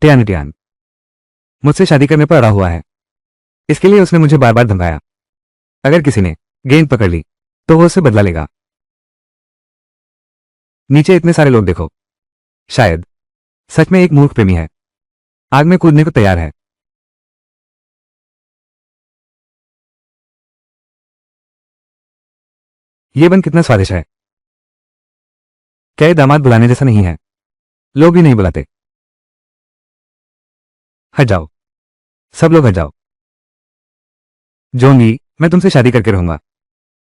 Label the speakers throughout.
Speaker 1: Tian Tian मुझसे शादी करने पर अड़ा हुआ है। इसके लिए उसने मुझे बार बार धमकाया। अगर किसी ने गेंद पकड़ ली तो वो उससे बदला लेगा। नीचे इतने सारे लोग देखो। शायद सच में एक मूर्ख प्रेमी है, आग में कूदने को तैयार है। ये बन कितना स्वादिष्ट है। क्या ये दामाद बुलाने जैसा नहीं है? लोग भी नहीं बुलाते। हट जाओ, सब लोग हट जाओ। जोंगी, मैं तुमसे शादी करके रहूंगा।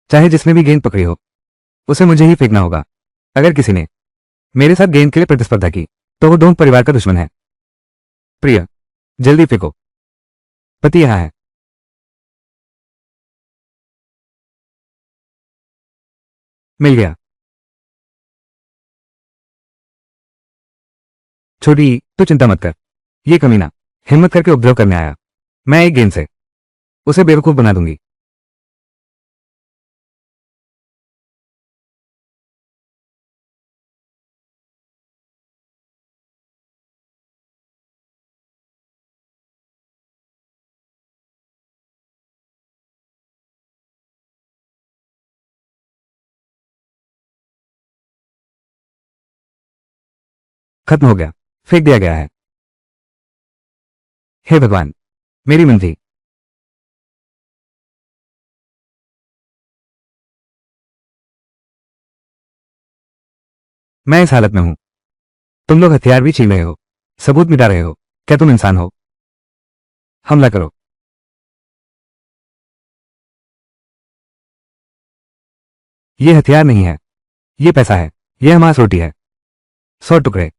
Speaker 1: चाहे जिसने भी गेंद पकड़ी हो उसे मुझे ही फेंकना होगा। अगर किसी ने मेरे साथ गेंद के लिए प्रतिस्पर्धा की तो वो दोनों परिवार का दुश्मन है। प्रिय, जल्दी फेंको। पति यहां है। मिल गया। छोटी, तू चिंता मत कर। ये कमीना हिम्मत करके उपद्रव करने आया। मैं एक गेंद से उसे बेवकूफ बना दूंगी। खत्म हो गया, फेंक दिया गया है। हे भगवान, मेरी मंथी। मैं इस हालत में हूं। तुम लोग हथियार भी छीन रहे हो, सबूत मिटा रहे हो। क्या तुम इंसान हो? हमला करो। ये हथियार नहीं है, ये पैसा है। ये हमास रोटी है। 100 टुकड़े।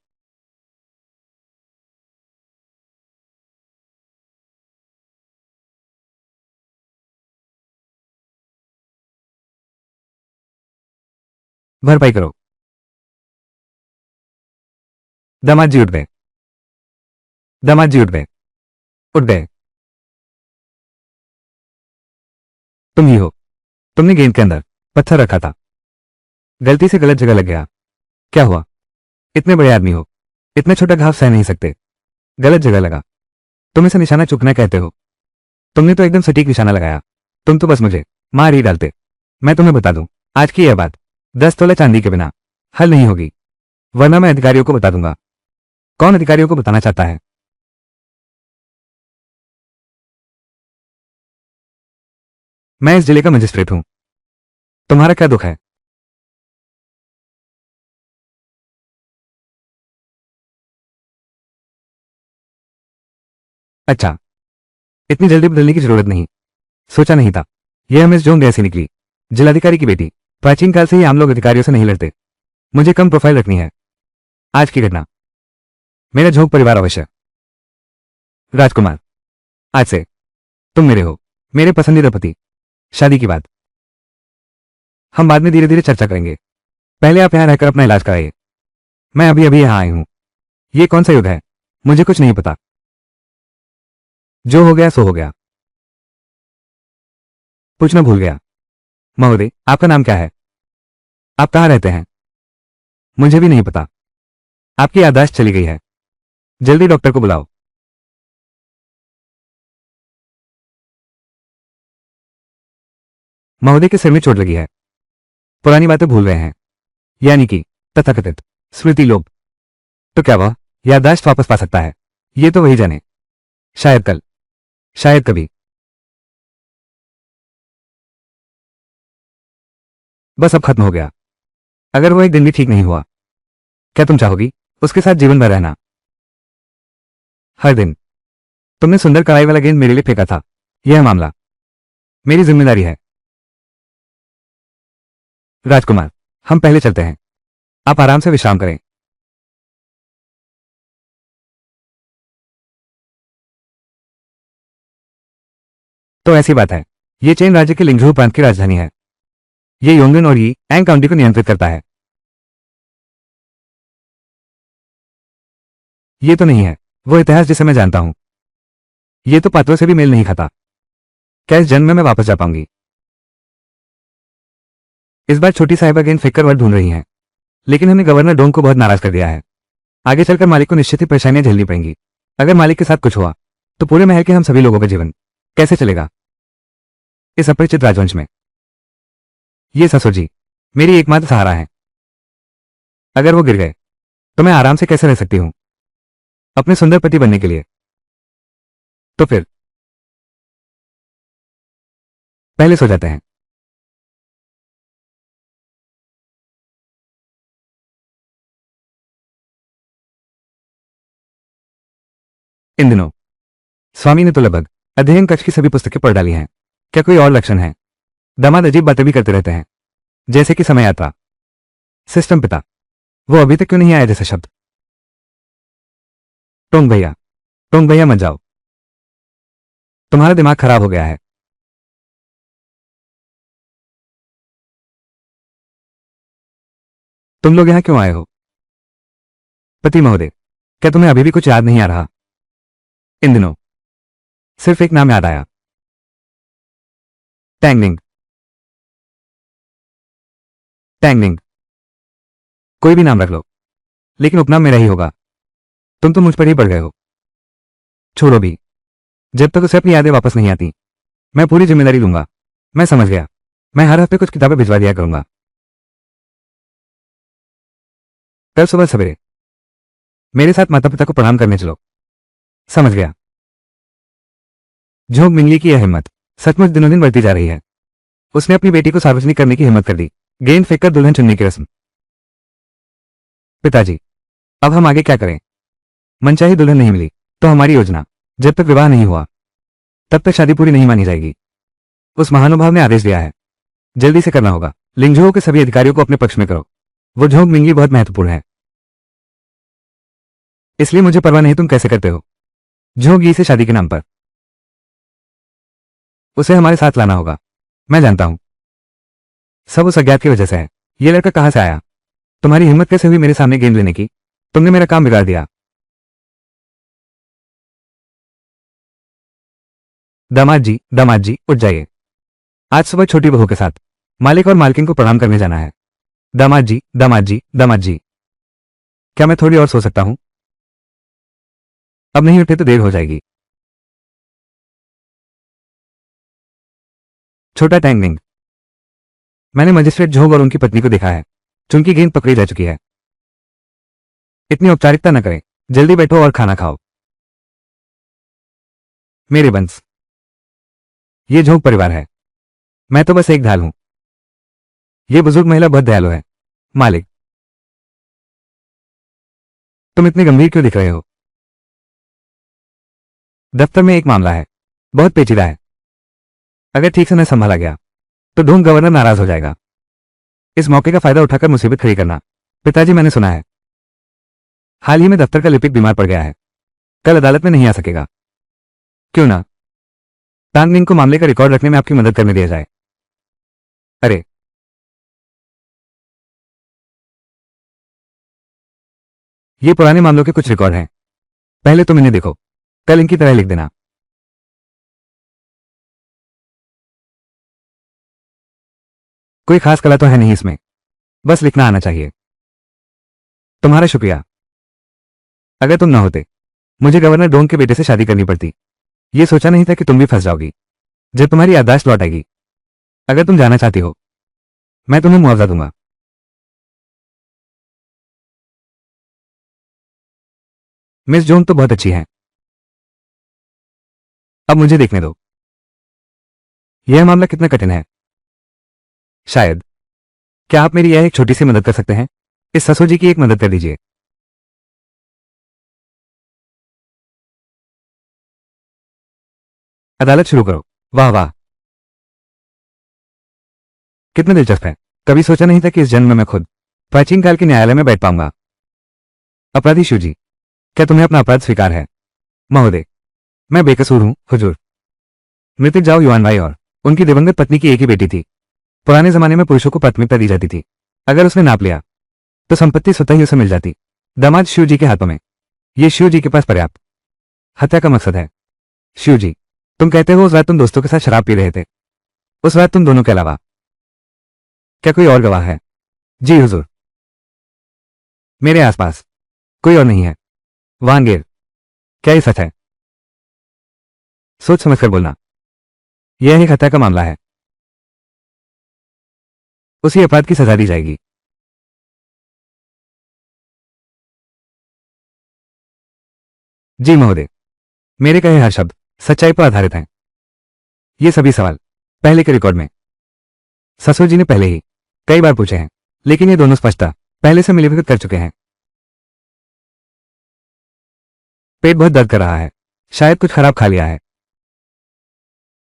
Speaker 1: भरपाई करो। दामाद जी उठ गए। दामाद जी उठ गए। उठ गए। तुम ही हो। तुमने गेंद के अंदर पत्थर रखा था, गलती से गलत जगह लग गया। क्या हुआ? इतने बड़े आदमी हो, इतने छोटा घाव सह नहीं सकते। गलत जगह लगा। तुम इसे निशाना चूकना कहते हो। तुमने तो एकदम सटीक निशाना लगाया। तुम तो बस मुझे मार ही डालते। मैं तुम्हें बता दूं, आज की यह बात 10 तोला चांदी के बिना हल नहीं होगी, वरना मैं अधिकारियों को बता दूंगा। कौन अधिकारियों को बताना चाहता है? मैं इस जिले का मजिस्ट्रेट हूं। तुम्हारा क्या दुख है? अच्छा, इतनी जल्दी बदलने की जरूरत नहीं। सोचा नहीं था यह मिस जोंग ऐसी निकली। जिलाधिकारी की बेटी। प्राचीन काल से ही आम लोग अधिकारियों से नहीं लड़ते। मुझे कम प्रोफाइल रखनी है। आज की घटना। मेरा झोंक परिवार अवश्य। राजकुमार, आज से तुम मेरे हो, मेरे पसंदीदा पति। शादी की बात हम बाद में धीरे धीरे चर्चा करेंगे। पहले आप यहां रहकर अपना इलाज कराइए। मैं अभी अभी यहां आई हूं। ये कौन सा युग है? मुझे कुछ नहीं पता। जो हो गया सो हो गया। पूछना भूल गया। महोदय, आपका नाम क्या है? आप कहां रहते हैं? मुझे भी नहीं पता। आपकी याददाश्त चली गई है। जल्दी डॉक्टर को बुलाओ। महोदय के सिर में चोट लगी है। पुरानी बातें भूल रहे हैं, यानी कि तथाकथित स्मृति लोप। तो क्या वह याददाश्त वापस पा सकता है? ये तो वही जाने। शायद कल, शायद कभी। बस अब खत्म हो गया। अगर वो एक दिन भी ठीक नहीं हुआ, क्या तुम चाहोगी उसके साथ जीवन भर रहना? हर दिन। तुमने सुंदर कढ़ाई वाला गेंद मेरे लिए फेंका था। यह मामला मेरी जिम्मेदारी है। राजकुमार, हम पहले चलते हैं। आप आराम से विश्राम करें। तो ऐसी बात है, ये चेन राज्य के लिंगझू प्रांत की राजधानी है। ये योंगन और ये एंग काउंटी को नियंत्रित करता है। ये तो नहीं है वो इतिहास जिसे मैं जानता हूं। ये तो पात्रों से भी मेल नहीं खाता। क्या इस जन्म में मैं वापस जा पाऊंगी? इस बार छोटी साहिबा गेंद फेंककर वर ढूंढ रही हैं, लेकिन हमने गवर्नर डोंग को बहुत नाराज कर दिया है। आगे चलकर मालिक को निश्चित ही परेशानियां झेलनी पड़ेंगी। अगर मालिक के साथ कुछ हुआ तो पूरे महल के हम सभी लोगों का जीवन कैसे चलेगा? इस अपरिचित राजवंश में ये ससुर जी मेरी एकमात्र सहारा है। अगर वो गिर गए तो मैं आराम से कैसे रह सकती हूं अपने सुंदर पति बनने के लिए? तो फिर पहले सो जाते हैं। इन दिनों स्वामी ने तो लगभग अध्ययन कक्ष की सभी पुस्तकें पढ़ डाली हैं। क्या कोई और लक्षण है? दामाद अजीब बातें भी करते रहते हैं, जैसे कि समय यात्रा, सिस्टम पिता। वो अभी तक क्यों नहीं आया जैसा शब्द? टोंग भैया, टोंग भैया मत जाओ, तुम्हारा दिमाग खराब हो गया है। तुम लोग यहां क्यों आए हो? पति महोदय, क्या तुम्हें अभी भी कुछ याद नहीं आ रहा? इन दिनों सिर्फ एक नाम याद आया, टैंगनिंग। टैंगनिंग, कोई भी नाम रख लो, लेकिन उपनाम मेरा ही होगा। तुम तो मुझ पर ही पड़ गए हो। छोड़ो भी, जब तक उसे अपनी यादें वापस नहीं आती मैं पूरी जिम्मेदारी लूंगा। मैं समझ गया, मैं हर हफ्ते कुछ किताबें भिजवा दिया करूंगा। कल सुबह सवेरे मेरे साथ माता पिता को प्रणाम करने चलो। समझ गया। झोंक मिंगली की यह हिम्मत सचमुच दिनों दिन बढ़ती जा रही है। उसने अपनी बेटी को सार्वजनिक करने की हिम्मत कर दी। गेंद फेंककर दुल्हन चुनने की रस्म। पिताजी, अब हम आगे क्या करें? मनचाही दुल्हन नहीं मिली तो हमारी योजना, जब तक विवाह नहीं हुआ तब तक शादी पूरी नहीं मानी जाएगी। उस महानुभाव ने आदेश दिया है, जल्दी से करना होगा। लिंगझों के सभी अधिकारियों को अपने पक्ष में करो। वो झोंक मिंगली बहुत महत्वपूर्ण है, इसलिए मुझे परवाह नहीं तुम कैसे करते हो। झोंक ई से शादी के नाम पर उसे हमारे साथ लाना होगा। मैं जानता हूं, सब उस अज्ञात की वजह से है। ये लड़का कहां से आया? तुम्हारी हिम्मत कैसे हुई मेरे सामने गेंद लेने की? तुमने मेरा काम बिगाड़ दिया। दामाद जी उठ जाइए। आज सुबह छोटी बहू के साथ मालिक और मालकिन को प्रणाम करने जाना है। दामाद जी, क्या मैं थोड़ी और सो सकता हूं? अब नहीं उठे तो देर हो जाएगी। छोटा टैंगनिंग, मैंने मजिस्ट्रेट झोंग और उनकी पत्नी को देखा है। चुनकी गेंद पकड़ी जा चुकी है। इतनी औपचारिकता न करें, जल्दी बैठो और खाना खाओ। मेरे बंस, ये झोंक परिवार है, मैं तो बस एक ढाल हूं। ये बुजुर्ग महिला बहुत दयालु है। मालिक, तुम इतने गंभीर क्यों दिख रहे हो? दफ्तर में एक मामला है, बहुत पेचीदा है। अगर ठीक से न संभाला गया तो ढोंग गवर्नर नाराज हो जाएगा। इस मौके का फायदा उठाकर मुसीबत खड़ी करना। पिताजी, मैंने सुना है हाल ही में दफ्तर का लिपिक बीमार पड़ गया है, कल अदालत में नहीं आ सकेगा। क्यों ना टांगनिंग को मामले का रिकॉर्ड रखने में आपकी मदद करने दिया जाए। अरे, ये पुराने मामलों के कुछ रिकॉर्ड हैं, पहले तुम इन्हें देखो, कल इनकी तरह लिख देना। कोई खास कला तो है नहीं इसमें, बस लिखना आना चाहिए। तुम्हारा शुक्रिया। अगर तुम न होते मुझे गवर्नर डोंग के बेटे से शादी करनी पड़ती। ये सोचा नहीं था कि तुम भी फंस जाओगी जब तुम्हारी याददाश्त लौट आएगी। अगर तुम जाना चाहती हो मैं तुम्हें मुआवजा दूंगा। मिस जोन तो बहुत अच्छी हैं। अब मुझे देखने दो, यह मामला कितना कठिन है। शायद, क्या आप मेरी यह एक छोटी सी मदद कर सकते हैं? इस ससुर जी की एक मदद कर दीजिए। अदालत शुरू करो। वाह वाह, कितना दिलचस्प है। कभी सोचा नहीं था कि इस जन्म में मैं खुद प्राचीन काल के न्यायालय में बैठ पाऊंगा। अपराधी शिव जी, क्या तुम्हें अपना अपराध स्वीकार है? महोदय, मैं बेकसूर हूं हुजूर। मृतक जाओ युआन भाई और उनकी दिवंगत पत्नी की एक ही बेटी थी। पुराने जमाने में पुरुषों को प्राथमिकता दी जाती थी। अगर उसने नाप लिया तो संपत्ति स्वतः ही उसे मिल जाती। दामाद शिव जी के हाथों में। ये शिव जी के पास पर्याप्त हत्या का मकसद है। शिव जी, तुम कहते हो उस रात तुम दोस्तों के साथ शराब पी रहे थे। उस रात तुम दोनों के अलावा क्या कोई और गवाह है? जी हुजूर, मेरे आसपास कोई और नहीं है। वांगेर, क्या ये सच है? सोच समझकर बोलना। यह एक हत्या का मामला है। उसी अपराध की सजा दी जाएगी। जी महोदय, मेरे कहे हर शब्द सच्चाई पर आधारित हैं। ये सभी सवाल पहले के रिकॉर्ड में ससुर जी ने पहले ही कई बार पूछे हैं, लेकिन ये दोनों स्पष्टता पहले से मिलीभगत कर चुके हैं। पेट बहुत दर्द कर रहा है, शायद कुछ खराब खा लिया है।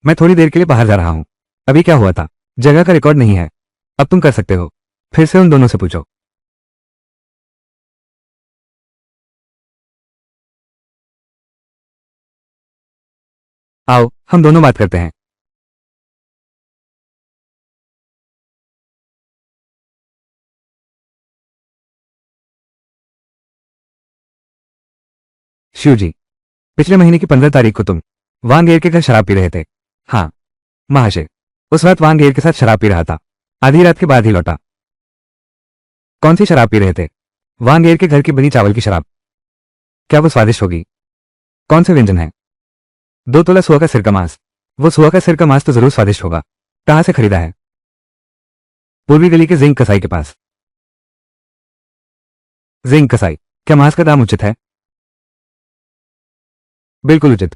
Speaker 1: मैं थोड़ी देर के लिए बाहर जा रहा हूं। अभी क्या हुआ था? जगह का रिकॉर्ड नहीं है। अब तुम कर सकते हो, फिर से उन दोनों से पूछो। आओ हम दोनों बात करते हैं। शिव जी, पिछले महीने की 15 तारीख को तुम वांगेर के घर शराब पी रहे थे। हाँ महाशय, उस रात वांगेर के साथ शराब पी रहा था। आधी रात के बाद ही लौटा। कौन सी शराब पी रहे थे? वांगेर के घर की बनी चावल की शराब। क्या वो स्वादिष्ट होगी? कौन से व्यंजन है? 2 तोला सुअर का सिर का मांस। वो सुअर का सिर का मांस तो जरूर स्वादिष्ट होगा। कहां से खरीदा है? पूर्वी गली के जिंक कसाई के पास। जिंक कसाई, क्या मांस का दाम उचित है? बिल्कुल उचित।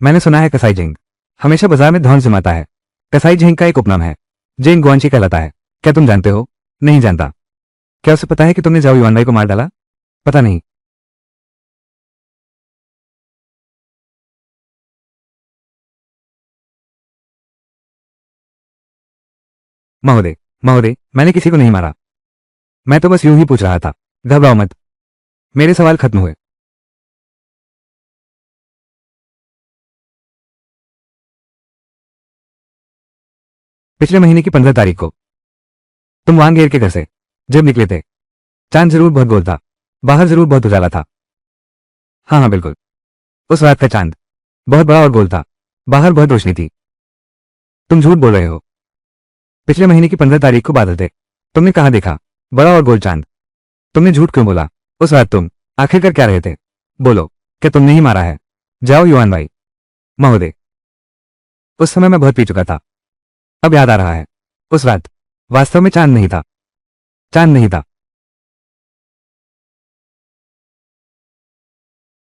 Speaker 1: मैंने सुना है कसाई झिंग हमेशा बाजार में धौन जमाता है। कसाई झिंग का एक उपनाम है, झिंग गुआंची कहलाता है। क्या तुम जानते हो? नहीं जानता। क्या उसे पता है कि तुमने जाओ युवान भाई को मार डाला? पता नहीं। महोदय, महोदय, मैंने किसी को नहीं मारा। मैं तो बस यूं ही पूछ रहा था। घबराओ मत, मेरे सवाल खत्म हुए। पिछले महीने की 15 तारीख को तुम वांगेर के घर से जब निकले थे, चांद जरूर बहुत गोल था, बाहर जरूर बहुत उजाला था। हाँ हाँ बिल्कुल, उस रात का चांद बहुत बड़ा और गोल था, बाहर बहुत रोशनी थी। तुम झूठ बोल रहे हो। पिछले महीने की 15 तारीख को बादल थे। तुमने कहाँ देखा बड़ा और गोल चांद? तुमने झूठ क्यों बोला? उस रात तुम आखिरकार क्या रहे थे? बोलो, क्या तुमने ही मारा है? जाओ युवान भाई। महोदय, उस समय मैं बहुत पी चुका था। अब याद आ रहा है। उस रात वास्तव में चांद नहीं था। चांद नहीं था।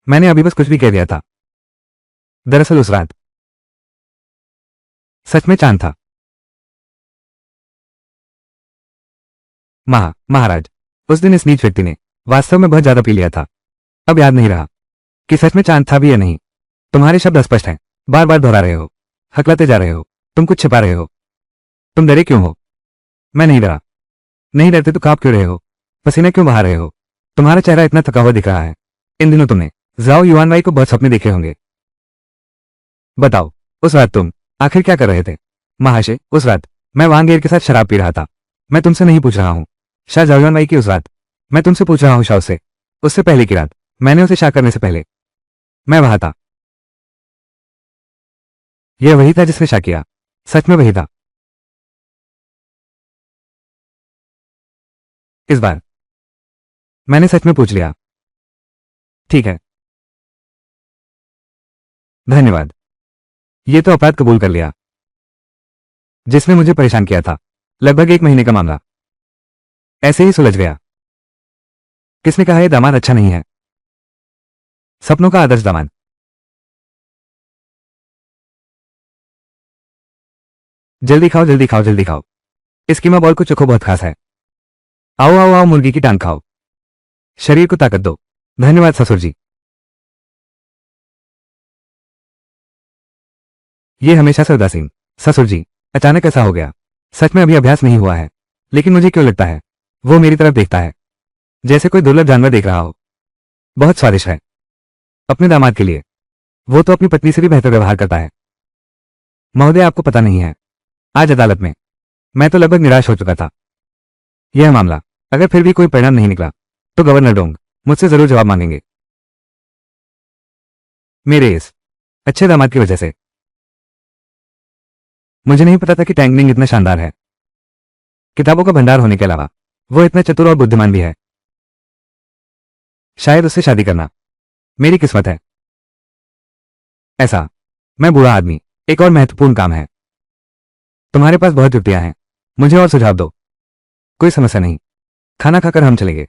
Speaker 1: मैंने अभी बस कुछ भी कह दिया था। दरअसल उस रात सच में चांद था। महाराज, उस दिन इस नीच व्यक्ति ने वास्तव में बहुत ज्यादा पी लिया था। अब याद नहीं रहा कि सच में चांद था भी या नहीं। तुम्हारे शब्द अस्पष्ट हैं, बार बार दोहरा रहे हो, हकलाते जा रहे हो। तुम कुछ छिपा रहे हो। तुम डरे क्यों हो? मैं नहीं डरा। नहीं डरते तो कांप क्यों रहे हो? पसीना क्यों बहा रहे हो? तुम्हारा चेहरा इतना थका हुआ दिख रहा है। इन दिनों तुमने जाओ युवानवाई को बहुत सपने देखे होंगे। बताओ, उस रात तुम आखिर क्या कर रहे थे? महाशय, उस रात मैं वांगेर के साथ शराब पी रहा था। मैं तुमसे नहीं पूछ रहा हूं शाह जावियानवाई की उस रात। मैं तुमसे पूछ रहा हूं शाह उससे पहले की रात। मैंने उसे शाह करने से पहले मैं वहां था। यह वही था जिसने शाह किया। सच में वही था। इस बार मैंने सच में पूछ लिया। ठीक है, धन्यवाद। ये तो अपराध कबूल कर लिया जिसने मुझे परेशान किया था। लगभग 1 महीने का मामला ऐसे ही सुलझ गया। किसने कहा यह दामाद अच्छा नहीं है? सपनों का आदर्श दामाद। जल्दी खाओ जल्दी खाओ जल्दी खाओ। इस कीमा बॉल को चखो, बहुत खास है। आओ आओ आओ, मुर्गी की टांग खाओ, शरीर को ताकत दो। धन्यवाद ससुर जी। ये हमेशा से उदासीन। ससुर जी, अचानक ऐसा हो गया। सच में अभी अभ्यास नहीं हुआ है, लेकिन मुझे क्यों लगता है वो मेरी तरफ देखता है जैसे कोई दुर्लभ जानवर देख रहा हो। बहुत स्वादिष्ट है। अपने दामाद के लिए वो तो अपनी पत्नी से भी बेहतर व्यवहार करता है। महोदय, आपको पता नहीं है, आज अदालत में मैं तो लगभग निराश हो चुका था। यह मामला अगर फिर भी कोई परिणाम नहीं निकला तो गवर्नर डोंग मुझसे जरूर जवाब मांगेंगे। मेरे इस अच्छे दामाद की वजह से। मुझे नहीं पता था कि टैंगनिंग इतना शानदार है। किताबों का भंडार होने के अलावा वो इतना चतुर और बुद्धिमान भी है। शायद उससे शादी करना मेरी किस्मत है। ऐसा, मैं बूढ़ा आदमी, एक और महत्वपूर्ण काम है। तुम्हारे पास बहुत युक्तियां हैं, मुझे और सुझाव दो। कोई समस्या नहीं, खाना खाकर हम चलेंगे।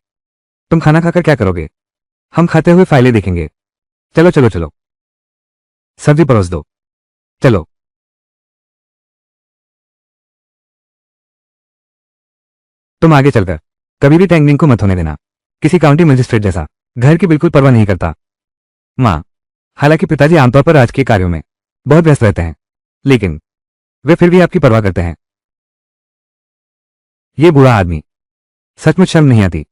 Speaker 1: तुम खाना खाकर क्या करोगे? हम खाते हुए फाइलें देखेंगे। चलो चलो चलो, सब्जी परोस दो। चलो। तुम आगे चलकर कभी भी टैंगनिंग को मत होने देना, किसी काउंटी मजिस्ट्रेट जैसा घर की बिल्कुल परवाह नहीं करता। माँ, हालांकि पिताजी आमतौर पर राजकीय कार्यों में बहुत व्यस्त रहते हैं, लेकिन वे फिर भी आपकी परवाह करते हैं। ये बूढ़ा आदमी, सचमुच शर्म नहीं आती।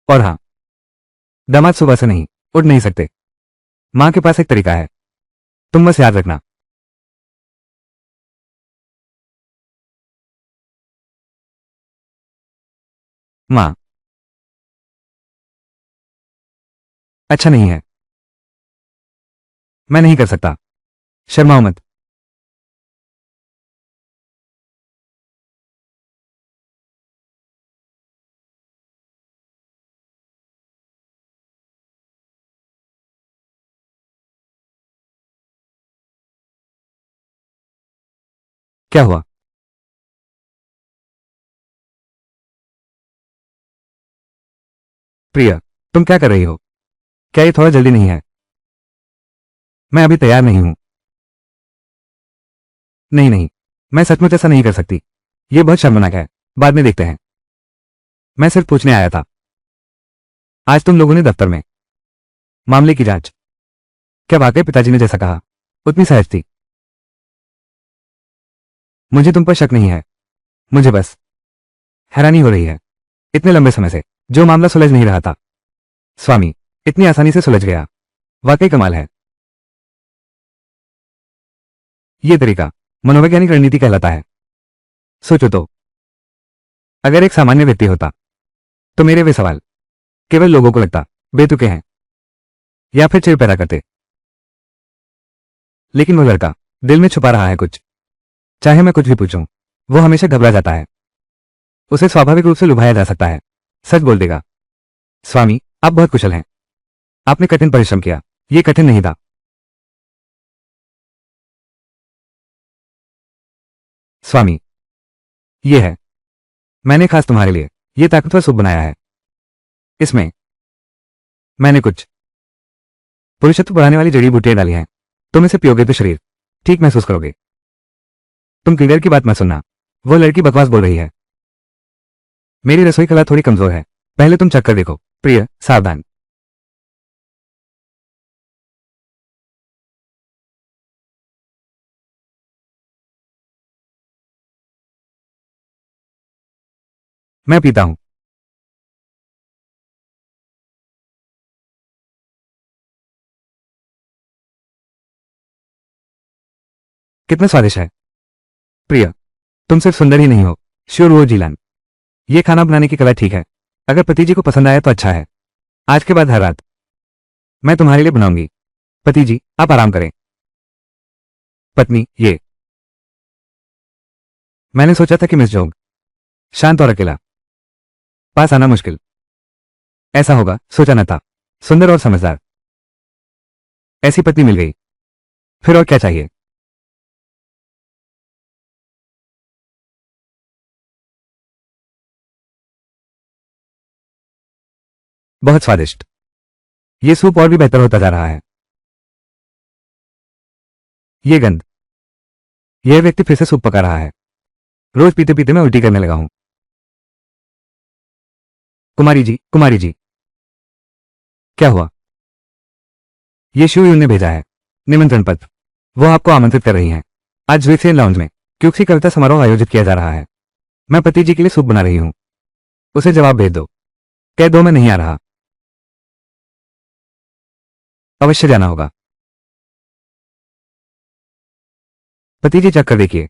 Speaker 1: और हाँ, दामाद सुबह से नहीं उठ नहीं सकते। माँ के पास एक तरीका है, तुम बस याद रखना। माँ, अच्छा नहीं है, मैं नहीं कर सकता। शर्माओ मत। क्या हुआ? प्रिया, तुम क्या कर रही हो? क्या ये थोड़ा जल्दी नहीं है? मैं अभी तैयार नहीं हूं। नहीं नहीं, मैं सचमुच ऐसा नहीं कर सकती। ये बहुत शर्मनाक है। बाद में देखते हैं। मैं सिर्फ पूछने आया था। आज तुम लोगों ने दफ्तर में मामले की जांच, क्या वाकई पिताजी ने जैसा कहा उतनी सहज थी? मुझे तुम पर शक नहीं है, मुझे बस हैरानी हो रही है। इतने लंबे समय से जो मामला सुलझ नहीं रहा था, स्वामी इतनी आसानी से सुलझ गया। वाकई कमाल है। यह तरीका मनोवैज्ञानिक रणनीति कहलाता है। सोचो तो, अगर एक सामान्य व्यक्ति होता तो मेरे वे सवाल केवल लोगों को लगता बेतुके हैं या फिर चिढ़ पैदा करते। लेकिन वो लड़का दिल में छुपा रहा है कुछ। चाहे मैं कुछ भी पूछूं, वो हमेशा घबरा जाता है। उसे स्वाभाविक रूप से लुभाया जा सकता है, सच बोल देगा। स्वामी, आप बहुत कुशल हैं। आपने कठिन परिश्रम किया, ये कठिन नहीं था। स्वामी, ये है, मैंने खास तुम्हारे लिए ये ताकतवर सूप बनाया है। इसमें मैंने कुछ पुरुषत्व बढ़ाने वाली जड़ी बूटियां डाली हैं। तुम इसे पियोगे तो शरीर ठीक महसूस करोगे। तुम क्लीनर की बात मत सुनना, वो लड़की बकवास बोल रही है। मेरी रसोई कला थोड़ी कमजोर है, पहले तुम चख कर देखो। प्रिय, सावधान। मैं पीता हूं। कितना स्वादिष्ट है। प्रिय, तुम सिर्फ सुंदर ही नहीं हो, श्योर वो जीलान। ये खाना बनाने की कला ठीक है। अगर पति जी को पसंद आया तो अच्छा है। आज के बाद हर रात मैं तुम्हारे लिए बनाऊंगी। पति जी, आप आराम करें। पत्नी, ये मैंने सोचा था कि मिस जोग शांत और अकेला पास आना मुश्किल ऐसा होगा, सोचा न था। सुंदर और समझदार ऐसी पत्नी मिल गई, फिर और क्या चाहिए? बहुत स्वादिष्ट। ये सूप और भी बेहतर होता जा रहा है। ये गंध, यह व्यक्ति फिर से सूप पका रहा है। रोज पीते पीते मैं उल्टी करने लगा हूं। कुमारी जी, क्या हुआ? ये शिवयून ने भेजा है निमंत्रण पत्र। वो आपको आमंत्रित कर रही हैं। आज ज्वेक्सियन लाउंज में क्यूक्सी कविता समारोह आयोजित किया जा रहा है। मैं पति जी के लिए सूप बना रही हूं। उसे जवाब भेज दो, कह दो मैं नहीं आ रहा। अवश्य जाना होगा। पति जी, चेक कर देखिए।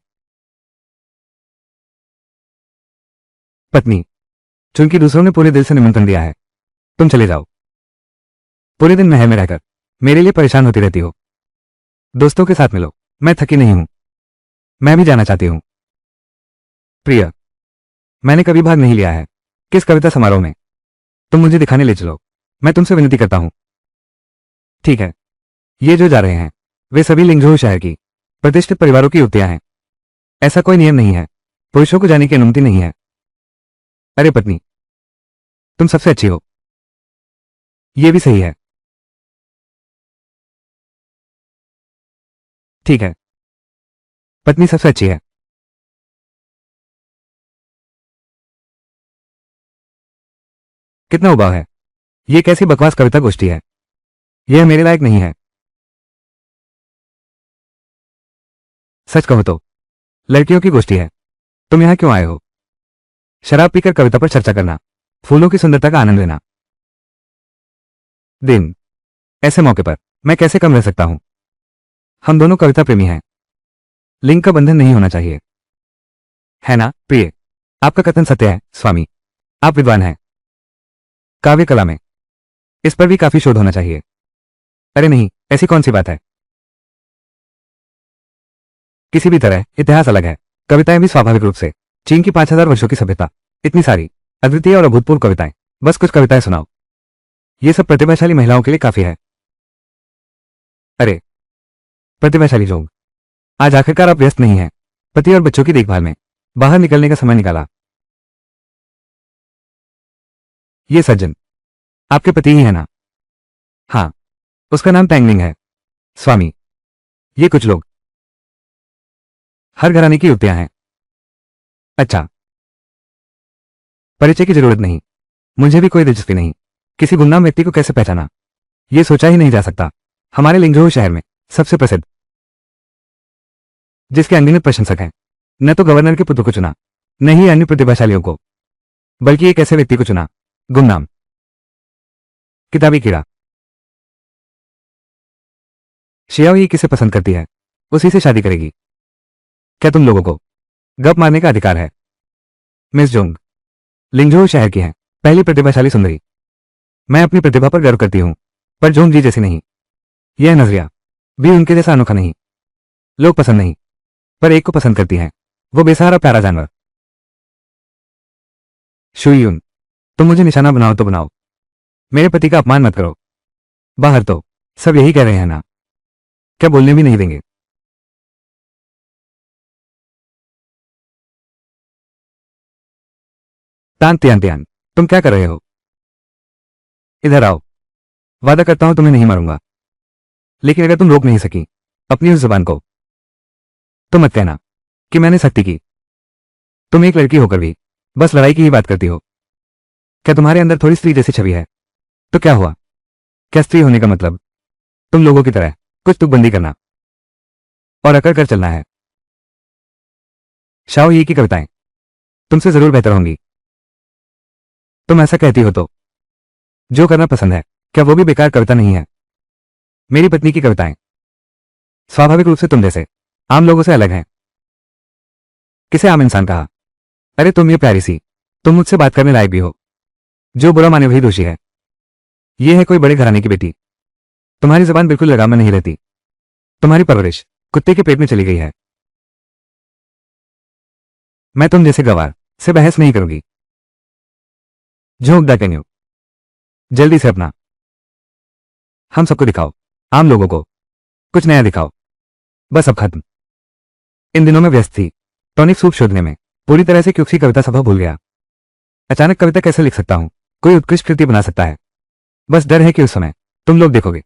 Speaker 1: पत्नी, चूंकि दूसरों ने पूरे दिल से निमंत्रण दिया है, तुम चले जाओ। पूरे दिन महल में रहकर मेरे लिए परेशान होती रहती हो। दोस्तों के साथ मिलो, मैं थकी नहीं हूं। मैं भी जाना चाहती हूं। प्रिय, मैंने कभी भाग नहीं लिया है। किस कविता समारोह में? तुम मुझे दिखाने ले चलो। मैं तुमसे विनती करता हूं। ठीक है, ये जो जा रहे हैं वे सभी लिंगझोउ शहर की प्रतिष्ठित परिवारों की युवतियां हैं। ऐसा कोई नियम नहीं है, पुरुषों को जाने की अनुमति नहीं है। अरे पत्नी, तुम सबसे अच्छी हो। ये भी सही है। ठीक है, पत्नी सबसे अच्छी है। कितना उबाऊ है। ये कैसी बकवास कविता गोष्ठी है। यह मेरे लायक नहीं है। सच कहो तो लड़कियों की गोष्ठी है। तुम यहां क्यों आए हो? शराब पीकर कविता पर चर्चा करना, फूलों की सुंदरता का आनंद लेना। दिन, ऐसे मौके पर मैं कैसे कम रह सकता हूं? हम दोनों कविता प्रेमी हैं। लिंग का बंधन नहीं होना चाहिए, है ना प्रिय? आपका कथन सत्य है स्वामी। आप विद्वान हैं काव्य कला में। इस पर भी काफी शोध होना चाहिए। अरे नहीं, ऐसी कौन सी बात है? किसी भी तरह इतिहास अलग है, कविताएं भी स्वाभाविक रूप से। चीन की 5000 वर्षों की सभ्यता, इतनी सारी अद्वितीय और अभूतपूर्व कविताएं। बस कुछ कविताएं सुनाओ। ये सब प्रतिभाशाली महिलाओं के लिए काफी है। अरे प्रतिभाशाली लोग, आज आखिरकार आप व्यस्त नहीं हैं। पति और बच्चों की देखभाल में बाहर निकलने का समय निकाला। ये सज्जन आपके पति ही है ना? हाँ, उसका नाम टैंगलिंग है स्वामी। ये कुछ लोग हर घराने की युवतियां हैं। अच्छा, परिचय की जरूरत नहीं। मुझे भी कोई दिलचस्पी नहीं। किसी गुमनाम व्यक्ति को कैसे पहचाना, यह सोचा ही नहीं जा सकता। हमारे लिंगझोउ शहर में सबसे प्रसिद्ध, जिसके अनगिनत प्रशंसक हैं, न तो गवर्नर के पुत्र को चुना, न ही अन्य प्रतिभाशालियों को, बल्कि एक ऐसे व्यक्ति को चुना, गुमनाम, किताबी कीड़ा। शियाओ किसे पसंद करती है, उसी से शादी करेगी। क्या तुम लोगों को गप मारने का अधिकार है? मिस जोंग लिंगझोउ शहर की हैं पहली प्रतिभाशाली सुंदरी। मैं अपनी प्रतिभा पर गर्व करती हूं, पर जोंग जी जैसी नहीं। यह नजरिया भी उनके जैसा अनोखा नहीं। लोग पसंद नहीं, पर एक को पसंद करती हैं, वो बेसहारा प्यारा जानवर। शुयुन, तुम मुझे निशाना बनाओ तो बनाओ, मेरे पति का अपमान मत करो। बाहर तो सब यही कह रहे हैं ना, क्या बोलने भी नहीं देंगे? तान त्यान त्यान, तुम क्या कर रहे हो? इधर आओ। वादा करता हूं तुम्हें नहीं मारूंगा, लेकिन अगर तुम रोक नहीं सकी अपनी उस जुबान को, तो मत कहना कि मैंने सख्ती की। तुम एक लड़की होकर भी बस लड़ाई की ही बात करती हो। क्या तुम्हारे अंदर थोड़ी स्त्री जैसी छवि है? तो क्या हुआ? क्या स्त्री होने का मतलब तुम लोगों की तरह कुछ तुकबंदी करना और अकड़ कर चलना है? शाओ ये की कविताएं तुमसे जरूर बेहतर होंगी। तुम ऐसा कहती हो तो जो करना पसंद है, क्या वो भी बेकार कविता नहीं है? मेरी पत्नी की कविताएं स्वाभाविक रूप से तुम जैसे आम लोगों से अलग हैं। किसे आम इंसान कहा? अरे तुम ये प्यारी सी, तुम मुझसे बात करने लायक भी हो। जो बुरा माने वही दोषी है। ये है कोई बड़े घराने की बेटी। तुम्हारी जबान बिल्कुल लगाम में नहीं रहती। तुम्हारी परवरिश कुत्ते के पेट में चली गई है। मैं तुम जैसे गवार से बहस नहीं करूंगी। झोंक द कैन्यू, जल्दी से अपना हम सबको दिखाओ, आम लोगों को कुछ नया दिखाओ। बस अब खत्म। इन दिनों में व्यस्त थी टॉनिक सूप शोधने में, पूरी तरह से क्यूक्सी कविता सभा भूल गया। अचानक कविता कैसे लिख सकता हूं? कोई उत्कृष्ट कृति बना सकता है। बस डर है कि उस समय तुम लोग देखोगे,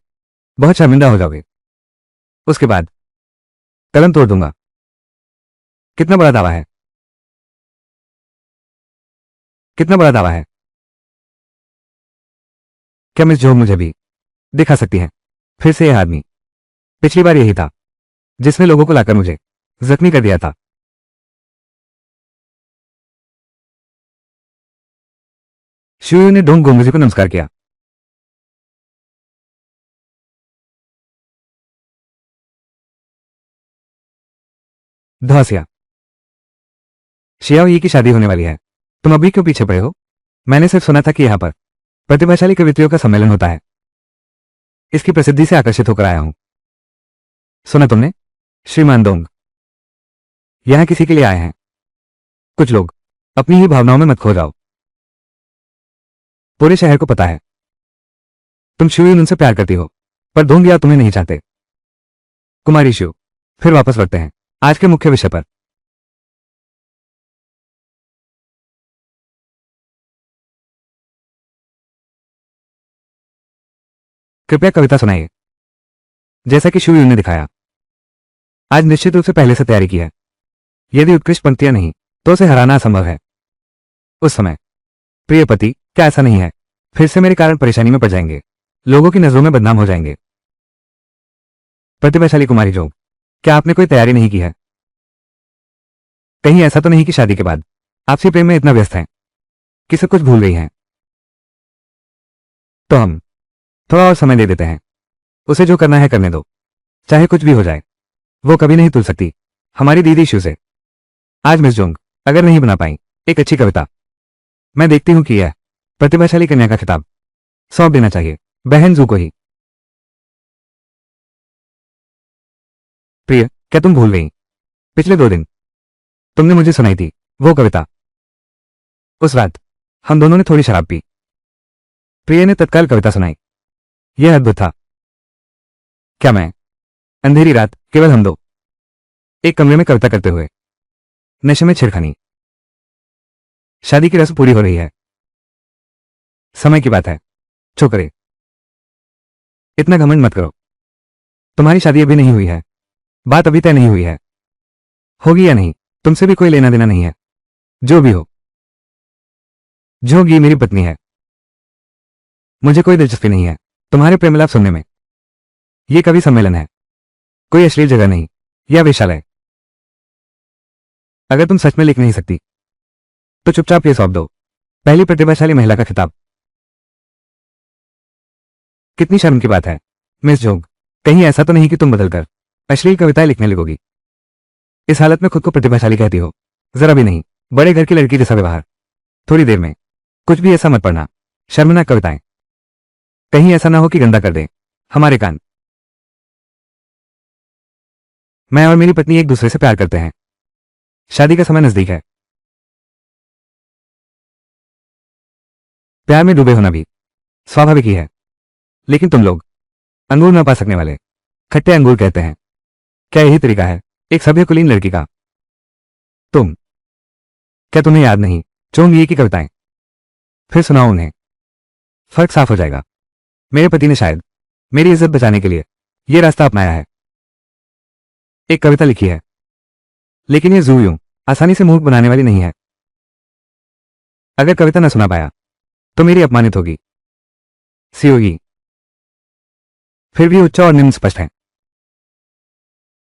Speaker 1: बहुत शर्मिंदा हो जाओगे। उसके बाद कलम तोड़ दूंगा। कितना बड़ा दावा है, कितना बड़ा दावा है। क्या मिस जोग मुझे भी दिखा सकती है? फिर से यह आदमी, पिछली बार यही था जिसने लोगों को लाकर मुझे जख्मी कर दिया था। शुयू ने डोंग गोंगजी को नमस्कार किया। धौसिया, शियाओ की शादी होने वाली है। तुम अभी क्यों पीछे पड़े हो? मैंने सिर्फ सुना था कि यहां पर प्रतिभाशाली कवित्रियों का सम्मेलन होता है। इसकी प्रसिद्धि से आकर्षित होकर आया हूं। सुना तुमने? श्रीमान दोंग यहां किसी के लिए आए हैं। कुछ लोग अपनी ही भावनाओं में मत खो जाओ। पूरे शहर को पता है तुम शिवयुन उनसे प्यार करती हो, पर धोंगिया तुम्हें नहीं चाहते। कुमारी शिव, फिर वापस लौटते हैं आज के मुख्य विषय पर। कृपया कविता सुनाइए। जैसा कि शिवयुन ने दिखाया, आज निश्चित रूप से पहले से तैयारी की है। यदि उत्कृष्ट पंक्तियां नहीं, तो उसे हराना असंभव है। उस समय, प्रिय पति, क्या ऐसा नहीं है? फिर से मेरे कारण परेशानी में पड़ जाएंगे, लोगों की नजरों में बदनाम हो जाएंगे। प्रतिभाशाली कुमारी जोग, क्या आपने कोई तैयारी नहीं की है? कहीं ऐसा तो नहीं कि शादी के बाद आपसी प्रेम में इतना व्यस्त हैं कि सब कुछ भूल गई हैं? तो हम थोड़ा और समय दे देते हैं। उसे जो करना है करने दो, चाहे कुछ भी हो जाए। वो कभी नहीं तुल सकती हमारी दीदी शिव से। आज मिस जोंग अगर नहीं बना पाई एक अच्छी कविता, मैं देखती हूं कि यह प्रतिभाशाली कन्या का खिताब सौंप देना चाहिए बहन जू को ही। प्रिय, क्या तुम भूल गई पिछले 2 दिन तुमने मुझे सुनाई थी वो कविता? उस रात हम दोनों ने थोड़ी शराब पी। प्रिय ने तत्काल कविता सुनाई। यह अद्भुत था। क्या मैं, अंधेरी रात, केवल हम दो, एक कमरे में कविता करते हुए, नशे में छिड़खानी। शादी की रस्म पूरी हो रही है। समय की बात है, छोकरे, इतना घमंड मत करो। तुम्हारी शादी अभी नहीं हुई है, बात अभी तय नहीं हुई है। होगी या नहीं, तुमसे भी कोई लेना देना नहीं है। जो भी हो, जोगी मेरी पत्नी है। मुझे कोई दिलचस्पी नहीं है तुम्हारे प्रेमलाप सुनने में। यह कवि सम्मेलन है, कोई अश्लील जगह नहीं या वेश्यालय। अगर तुम सच में लिख नहीं सकती, तो चुपचाप ये सौंप दो पहली प्रतिभाशाली महिला का खिताब। कितनी शर्म की बात है मिस जोग, कहीं ऐसा तो नहीं कि तुम बदलकर अश्लील कविताएं लिखने लगोगी? इस हालत में खुद को प्रतिभाशाली कहती हो? जरा भी नहीं, बड़े घर की लड़की जैसा व्यवहार। थोड़ी देर में कुछ भी ऐसा मत पढ़ना, शर्मनाक कविताएं। कहीं ऐसा ना हो कि गंदा कर दे हमारे कान। मैं और मेरी पत्नी एक दूसरे से प्यार करते हैं। शादी का समय नजदीक है। प्यार में डूबे होना भी स्वाभाविक ही है। लेकिन तुम लोग अंगूर न पा सकने वाले खट्टे अंगूर कहते हैं। क्या यही तरीका है एक सभ्य कुलीन लड़की का? तुम, क्या तुम्हें याद नहीं चोंग ये की कविताएं? फिर सुनाओ उन्हें, फर्क साफ हो जाएगा। मेरे पति ने शायद मेरी इज्जत बचाने के लिए यह रास्ता अपनाया है। एक कविता लिखी है, लेकिन ये जू यूं आसानी से मूर्ख बनाने वाली नहीं है। अगर कविता न सुना पाया तो मेरी अपमानित होगी। सीओई फिर भी उच्च और निम्न स्पष्ट है।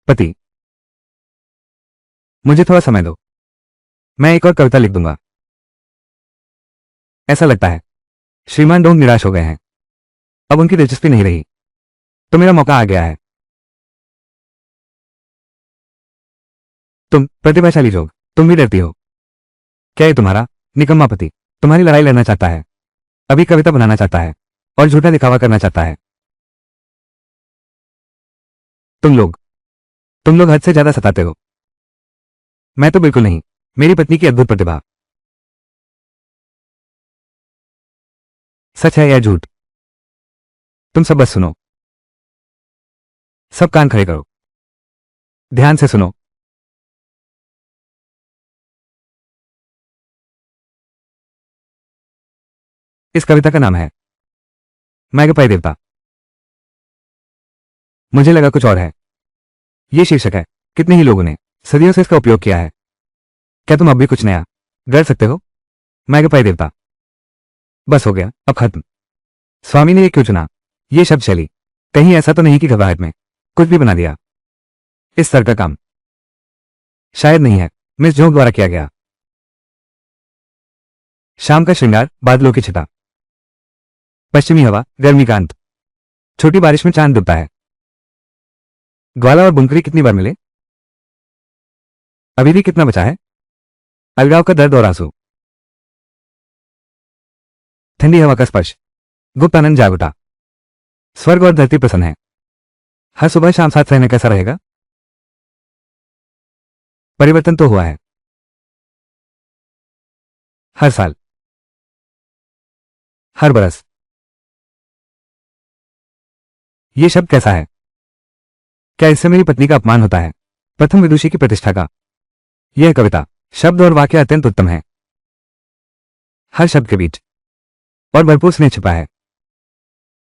Speaker 1: पति, मुझे थोड़ा समय दो, मैं एक और कविता लिख दूंगा। ऐसा लगता है श्रीमान डोंग निराश हो गए हैं। अब उनकी दिलचस्पी नहीं रही, तो मेरा मौका आ गया है। तुम प्रतिभाशाली जोग, तुम भी डरती हो? क्या ये तुम्हारा निकम्मा पति तुम्हारी लड़ाई लड़ना चाहता है, अभी कविता बनाना चाहता है और झूठा दिखावा करना चाहता है? तुम लोग हद से ज्यादा सताते हो। मैं तो बिल्कुल नहीं। मेरी पत्नी की अद्भुत प्रतिभा। सच है या झूठ? तुम सब बस सुनो, सब कान खड़े करो, ध्यान से सुनो। इस कविता का नाम है मैगपाई देवता। मुझे लगा कुछ और है। ये शीर्षक है, कितने ही लोगों ने सदियों से इसका उपयोग किया है। क्या तुम अब भी कुछ नया गढ़ सकते हो? मैगपाई देवता। बस हो गया, अब खत्म। स्वामी ने ये क्यों चुना? ये शब्द शैली, कहीं ऐसा तो नहीं कि घबराहट में कुछ भी बना दिया? इस स्तर का काम शायद नहीं है मिस जोग द्वारा किया गया। शाम का श्रृंगार, बादलों की छिटा, पश्चिमी हवा, गर्मी का अंत, छोटी बारिश में चांद डूबता है। ग्वाला और बुनकरी कितनी बार मिले? अभी भी कितना बचा है? अलगाव का दर्द और आंसू, ठंडी हवा का स्पर्श, गुप्त आनंद जाग उठा। स्वर्ग और धरती प्रसन्न है। हर सुबह शाम साथ रहने कैसा रहेगा? परिवर्तन तो हुआ है। हर साल, हर बरस, ये शब्द कैसा है? क्या इससे मेरी पत्नी का अपमान होता है? प्रथम विदुषी की प्रतिष्ठा का। यह कविता, शब्द और वाक्य अत्यंत उत्तम है। हर शब्द के बीच और भरपूर स्नेह छिपा है।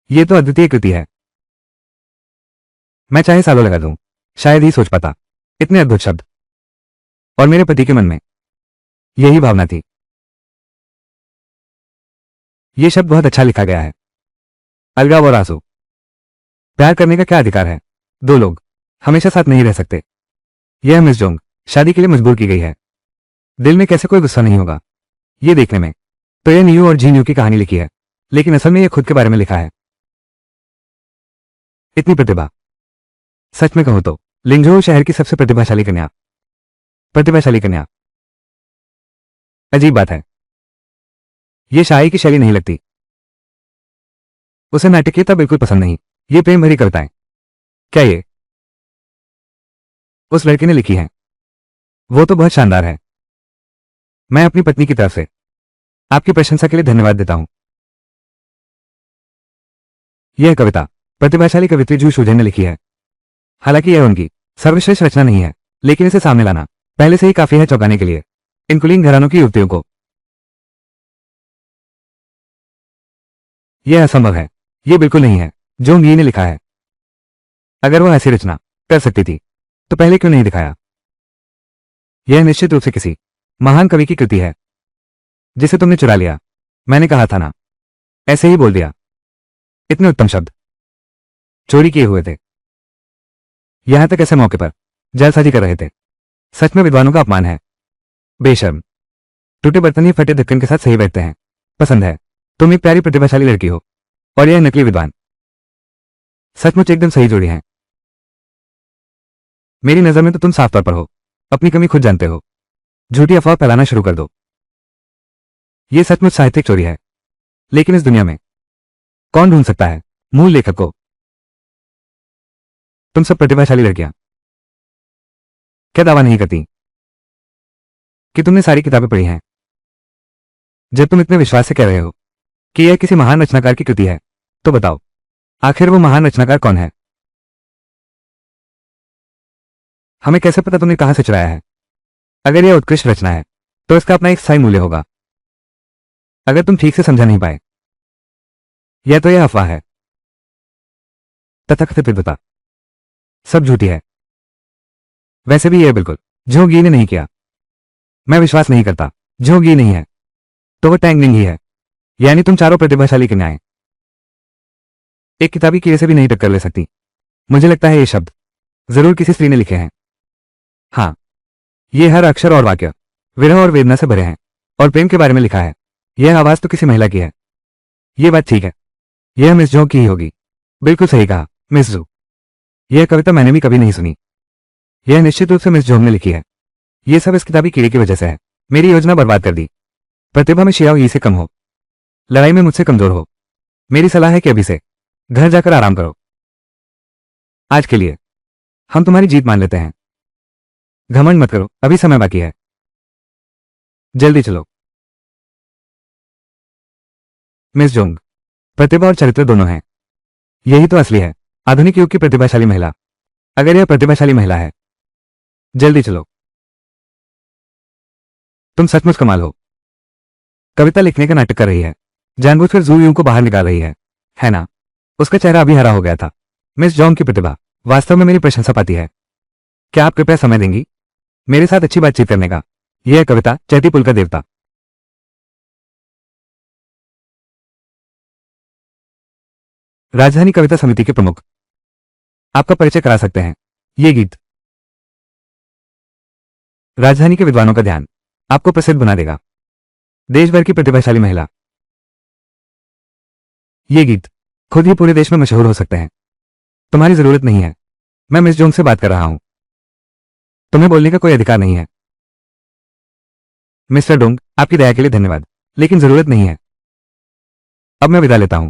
Speaker 1: ये तो अद्वितीय कृति है। मैं चाहे सालों लगा दूं, शायद ही सोच पाता। इतने अद्भुत शब्द। और मेरे पति के मन में यही भावना थी। ये शब्द बहुत अच्छा लिखा गया है। अलगाव और आंसू। प्यार करने का क्या अधिकार है? दो लोग हमेशा साथ नहीं रह सकते। यह मिस जोंग शादी के लिए मजबूर की गई है। दिल में कैसे कोई गुस्सा नहीं होगा? ये देखने में तो यह नियू और जी न्यू की कहानी लिखी है, लेकिन असल में यह खुद के बारे में लिखा है। इतनी प्रतिभा। सच में कहूं तो लिंगझोउ शहर की सबसे प्रतिभाशाली कन्या। प्रतिभाशाली कन्या। अजीब बात है, यह शाही की शैली नहीं लगती। उसे नाटकीयता बिल्कुल पसंद नहीं। ये प्रेम भरी कविताएं। क्या ये उस लड़के ने लिखी है? वो तो बहुत शानदार है। मैं अपनी पत्नी की तरफ से आपकी प्रशंसा के लिए धन्यवाद देता हूं। यह कविता प्रतिभाशाली कवित्री जू शूजन ने लिखी है। हालांकि यह उनकी सर्वश्रेष्ठ रचना नहीं है, लेकिन इसे सामने लाना पहले से ही काफी है चौंकाने के लिए इन कुलीन घरानों की युवतियों को। यह असंभव है। यह बिल्कुल नहीं है जो मी ने लिखा है। अगर वो ऐसी रचना कर सकती थी तो पहले क्यों नहीं दिखाया? यह निश्चित रूप से किसी महान कवि की कृति है जिसे तुमने चुरा लिया। मैंने कहा था ना, ऐसे ही बोल दिया। इतने उत्तम शब्द चोरी किए हुए थे, यहां तक ऐसे मौके पर जालसाजी कर रहे थे। सच में विद्वानों का अपमान है। बेशर्म। टूटे बर्तन ही फटे ढक्कन के साथ सही बैठते हैं। पसंद है। तुम एक प्यारी प्रतिभाशाली लड़की हो और यह नकली विद्वान। सचमुच एकदम सही जोड़ी हैं। मेरी नजर में तो तुम साफ तौर पर हो। अपनी कमी खुद जानते हो। झूठी अफवाह फैलाना शुरू कर दो। यह सचमुच साहित्यिक चोरी है, लेकिन इस दुनिया में कौन ढूंढ सकता है मूल लेखक को? तुम सब प्रतिभाशाली लड़कियां क्या दावा नहीं करती कि तुमने सारी किताबें पढ़ी हैं? जब तुम इतने विश्वास से कह रहे हो कि यह किसी महान रचनाकार की कृति है, तो बताओ आखिर वो महान रचनाकार कौन है? हमें कैसे पता तुमने कहां से चुराया है? अगर यह उत्कृष्ट रचना है तो इसका अपना एक स्थायी मूल्य होगा। अगर तुम ठीक से समझा नहीं पाए, यह तो यह अफवाह है। तथाकथित विद्वता सब झूठी है। वैसे भी यह बिल्कुल झोंगी ने नहीं किया। मैं विश्वास नहीं करता। झोंगी नहीं है तो वो टैंगनिंग ही है। यानी तुम चारों प्रतिभाशाली कन्याएं एक किताबी कीड़े से भी नहीं टक्कर ले सकती। मुझे लगता है ये शब्द जरूर किसी स्त्री ने लिखे हैं। हाँ, ये हर अक्षर और वाक्य विरह और वेदना से भरे हैं और प्रेम के बारे में लिखा है। यह आवाज तो किसी महिला की है। ये बात ठीक है, यह मिस जो की ही होगी। बिल्कुल सही कहा मिस जू। यह कविता मैंने भी कभी नहीं सुनी। यह निश्चित रूप से मिस जोंग ने लिखी है। यह सब इस किताबी कीड़े की वजह से है। मेरी योजना बर्बाद कर दी। प्रतिभा में शियाओ ई से कम हो, लड़ाई में मुझसे कमजोर हो। मेरी सलाह है कि अभी से घर जाकर आराम करो। आज के लिए हम तुम्हारी जीत मान लेते हैं। घमंड मत करो, अभी समय बाकी है। जल्दी चलो। मिस जोंग प्रतिभा और चरित्र दोनों हैं। यही तो असली है आधुनिक युग की प्रतिभाशाली महिला। अगर यह प्रतिभाशाली महिला है, जल्दी चलो। तुम सचमुच कमाल हो। कविता लिखने का नाटक कर रही है, जानबूझकर जू यूं को बाहर निकाल रही है ना? उसका चेहरा अभी हरा हो गया था। मिस जोंग की प्रतिभा वास्तव में मेरी प्रशंसा पाती है। क्या आप कृपया समय देंगी मेरे साथ अच्छी बातचीत करने का? यह कविता चैती पुल का देवता। राजधानी कविता समिति के प्रमुख आपका परिचय करा सकते हैं। ये गीत राजधानी के विद्वानों का ध्यान आपको प्रसिद्ध बना देगा। देश भर की प्रतिभाशाली महिला। ये गीत खुद ही पूरे देश में मशहूर हो सकते हैं। तुम्हारी जरूरत नहीं है। मैं मिस जोंग से बात कर रहा हूं। तुम्हें बोलने का कोई अधिकार नहीं है। मिस्टर डोंग, आपकी दया के लिए धन्यवाद, लेकिन जरूरत नहीं है। अब मैं विदा लेता हूं।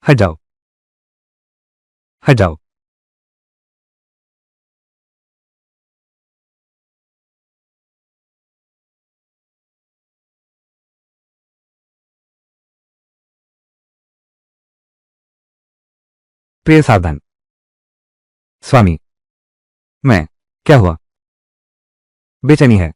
Speaker 1: हट जाओ। हट जाओ। प्रिय सावधान। स्वामी, मैं, क्या हुआ? बेचैनी है।